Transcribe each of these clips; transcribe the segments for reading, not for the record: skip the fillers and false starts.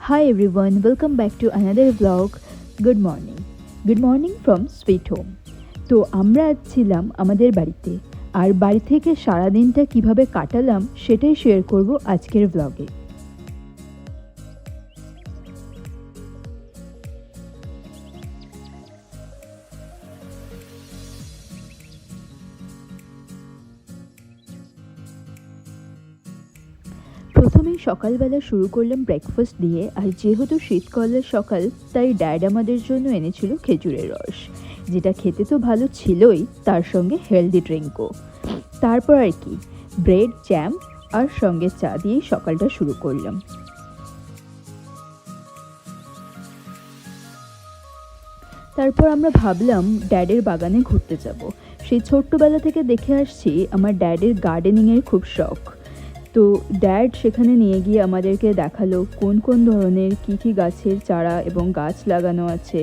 Hi everyone, welcome back to another vlog. Good morning. Good morning from Sweet Home. তো আমরা আজ ছিলাম আমাদের বাড়িতে আর বাড়ি থেকে সারাদিনটা কিভাবে কাটালাম সেটাই শেয়ার করব আজকের ব্লগে। প্রথমেই সকালবেলা শুরু করলাম ব্রেকফাস্ট দিয়ে, আর যেহেতু শীতকালের সকাল তাই ড্যাড আমাদের জন্য এনেছিল খেজুরের রস, যেটা খেতে তো ভালো ছিলই, তার সঙ্গে হেলদি ড্রিঙ্কও। তারপর আর কি, ব্রেড, জ্যাম আর সঙ্গে চা দিয়েই সকালটা শুরু করলাম। তারপর আমরা ভাবলাম ড্যাডের বাগানে ঘুরতে যাব। সেই ছোট্টবেলা থেকে দেখে আসছি আমার ড্যাডের গার্ডেনিংয়ের খুব শখ। তো ড্যাড সেখানে নিয়ে গিয়ে আমাদেরকে দেখালো কোন কোন ধরনের কী কী গাছের চারা এবং গাছ লাগানো আছে।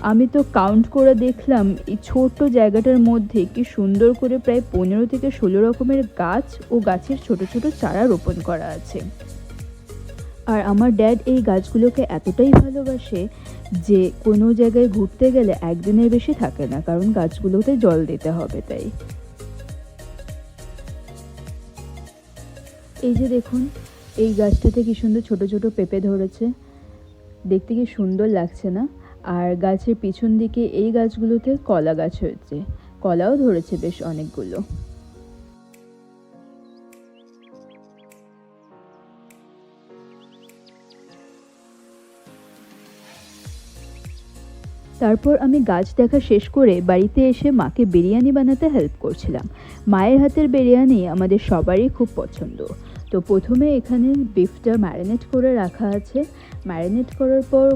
আমি তো কাউন্ট করে দেখলাম এই ছোট্ট জায়গাটার মধ্যে কি সুন্দর করে প্রায় 15 থেকে 16 রকমের গাছ ও গাছের ছোট ছোট চারা রোপণ করা আছে। আর আমার ড্যাড এই গাছগুলোকে এতটাই ভালোবাসে যে কোনো জায়গায় ঘুরতে গেলে একদিনের বেশি থাকে না, কারণ গাছগুলোতে জল দিতে হবে তাই। এই যে দেখুন, এই গাছটাতে কি সুন্দর ছোট ছোট পেঁপে ধরেছে, দেখতে কি সুন্দর লাগছে না? আর গাছের পিছন দিকে এই গাছগুলোতে কলা গাছ হয়েছে, কলাও ধরেছে বেশ অনেকগুলো। তারপর আমি গাছ দেখা শেষ করে বাড়িতে এসে মাকে বিরিয়ানি বানাতে হেল্প করছিলাম। মায়ের হাতের বিরিয়ানি আমাদের সবারই খুব পছন্দ। তো প্রথমে এখানে বিফটা ম্যারিনেট করে রাখা আছে। ম্যারিনেট করার পর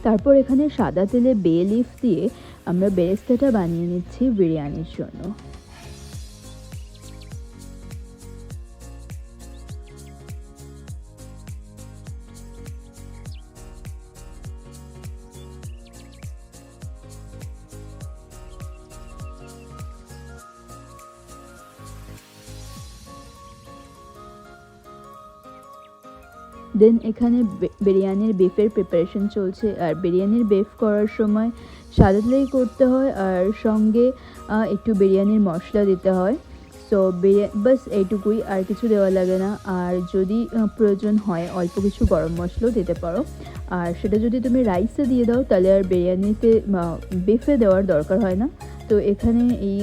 তারপর এখানে সাদা তেলে বে লিফ দিয়ে আমরা বেরেস্তাটা বানিয়ে নিচ্ছি বিরিয়ানির জন্য। দেন এখানে বিরিয়ানির বিফের প্রিপারেশন চলছে। আর বিরিয়ানির বিফ করার সময় সাদা তেলেই করতে হয়, আর সঙ্গে একটু বিরিয়ানির মশলা দিতে হয়। সো বাস এইটুকুই, আর কিছু দেওয়া লাগে না। আর যদি প্রয়োজন হয় অল্প কিছু গরম মশলাও দিতে পারো। আর সেটা যদি তুমি রাইসে দিয়ে দাও তাহলে আর বিরিয়ানিতে বিফে দেওয়ার দরকার হয় না। তো এখানে এই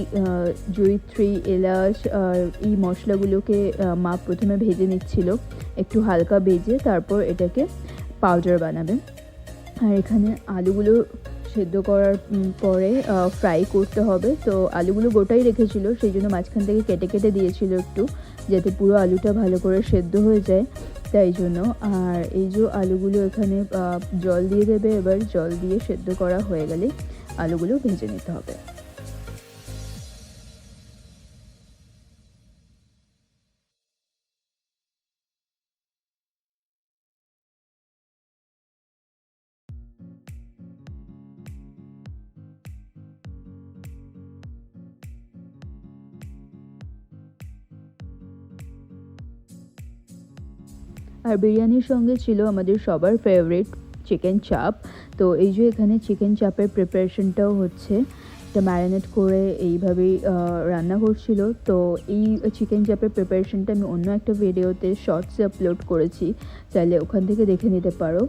জয়িত্রী, এলাচ আর এই মশলাগুলোকে মা প্রথমে ভেজে নিচ্ছিল, একটু হালকা ভেজে তারপর এটাকে পাউডার বানাবে। আর এখানে আলুগুলো সেদ্ধ করার পরে ফ্রাই করতে হবে। তো আলুগুলো গোটাই রেখেছিল, সেই জন্য মাঝখান থেকে কেটে কেটে দিয়েছিল একটু, যাতে পুরো আলুটা ভালো করে সেদ্ধ হয়ে যায়, তাই জন্য। আর এই যে আলুগুলো এখানে জল দিয়ে দেবে, এবার জল দিয়ে সেদ্ধ করা হয়ে গেলে আলুগুলো ভেজে নিতে হবে। আর বিরিয়ানির সঙ্গে ছিল আমাদের সবার ফেভারিট চিকেন চাপ। তো এই যে এখানে চিকেন চাপের প্রিপারেশনটাও হচ্ছে, এটা ম্যারিনেট করে এইভাবেই রান্না করছিল। তো এই চিকেন চাপের প্রিপারেশনটা আমি অন্য একটা ভিডিওতে শর্টসে আপলোড করেছি, চাইলে ওখান থেকে দেখে নিতে পারো।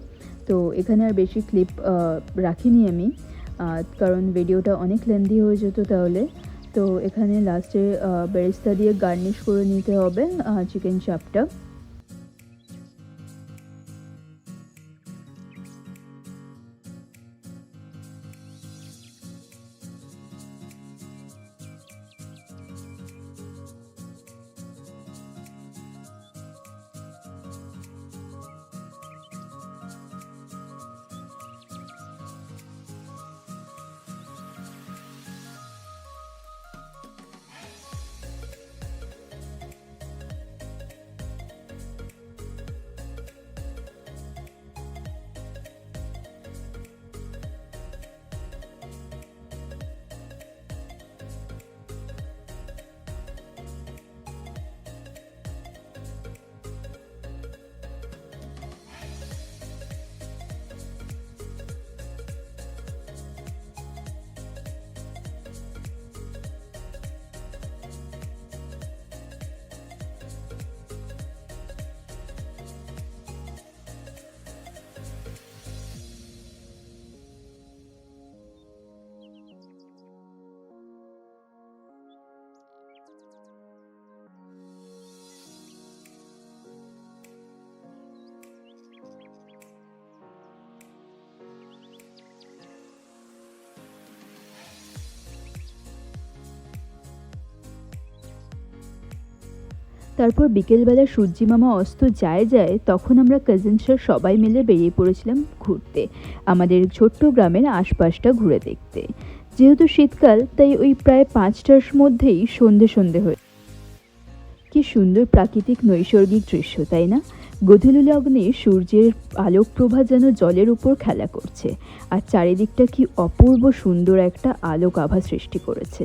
তো এখানে আর বেশি ক্লিপ রাখিনি আমি, কারণ ভিডিওটা অনেক লেন্দি হয়ে যেত তাহলে। তো এখানে লাস্টে বেরেস্তা দিয়ে গার্নিশ করে নিতে হবে চিকেন চাপটা। তারপর বিকেলবেলা সূর্যি মামা অস্ত যায় তখন আমরা কাজিনসরা সবাই মিলে বেরিয়ে পড়েছিলাম ঘুরতে, আমাদের ছোট্ট গ্রামের আশপাশটা ঘুরে দেখতে। যেহেতু শীতকাল তাই ওই প্রায় 5টার মধ্যেই সন্ধে হয়ে। কি সুন্দর প্রাকৃতিক নৈসর্গিক দৃশ্য, তাই না? গোধূলি লগ্নে সূর্যের আলোক প্রভা যেন জলের উপর খেলা করছে, আর চারিদিকটা কি অপূর্ব সুন্দর একটা আলোক আভা সৃষ্টি করেছে।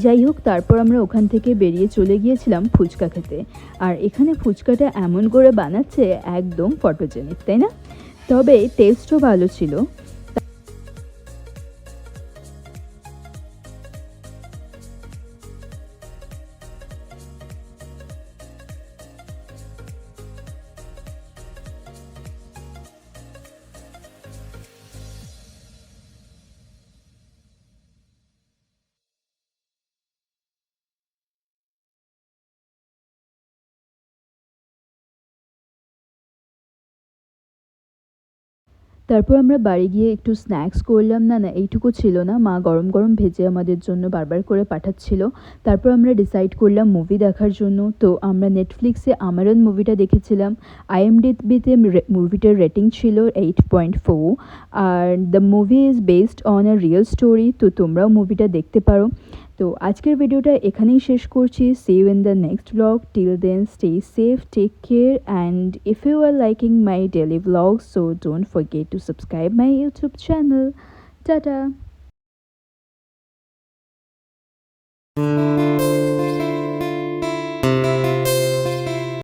যাই হোক, তারপর আমরা ওখান থেকে বেরিয়ে চলে গিয়েছিলাম ফুচকা খেতে। আর এখানে ফুচকাটা এমন করে বানাচ্ছে একদম ফটোজেনিক, তাই না? তবে টেস্টও ভালো ছিল। তারপর আমরা বাড়ি গিয়ে একটু স্ন্যাক্স করলাম। না এইটুকু ছিল না, মা গরম গরম ভেজে আমাদের জন্য বারবার করে পাঠাচ্ছিল। তারপর আমরা ডিসাইড করলাম মুভি দেখার জন্য। তো আমরা নেটফ্লিক্সে আমারন মুভিটা দেখেছিলাম। আইএমডিবিতে মুভিটার রেটিং ছিল 8.4। Are the movie is based on a real story, তো তোমরাও মুভিটা দেখতে পারো। তো আজকের ভিডিওটা এখানেই শেষ করছি। See you in the next blog. Till then stay safe, take care, and if you are liking my daily vlogs, so don't forget to subscribe my YouTube channel. Tata.